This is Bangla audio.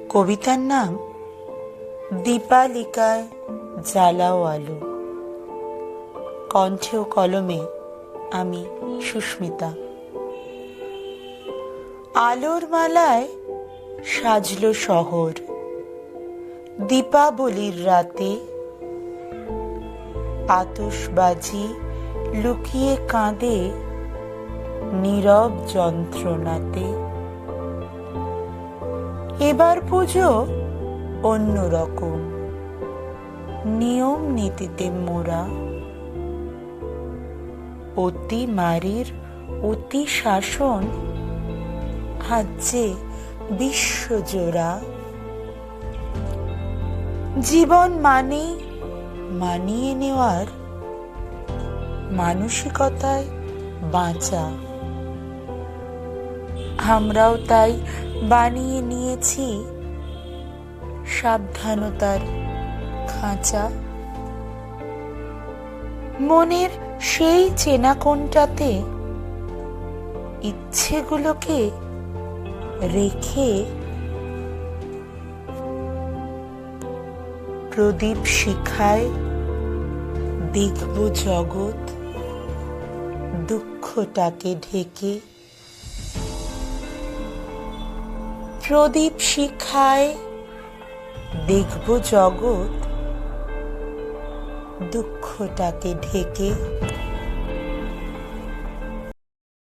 কবিতার নাম দীপালিকায় জ্বালাও আলো। কণ্ঠে ও কলমে আমি সুস্মিতা। আলোর মালায় সাজলো শহর, দীপাবলির রাতে আতশবাজি লুকিয়ে কাঁদে নীরব যন্ত্রণাতে। এবার পুজো অন্যরকম, নিয়ম নীতিতে মোরা। অতি মারির অতি শাসন আজ যে বিশ্বজোড়া। জীবন মানে মানিয়ে নেওয়ার মানসিকতায় বাঁচা। আমরাও তাই বানিয়ে নিয়েছি সাবধানতার খাঁচা। মনের সেই চেনা কোণটাতে ইচ্ছেগুলোকে রেখে প্রদীপ শিখায় দেখব জগৎ দুঃখটাকে ঢেকে। প্রদীপ শিখায় দেখব জগৎ দুঃখটাকে ঢেকে।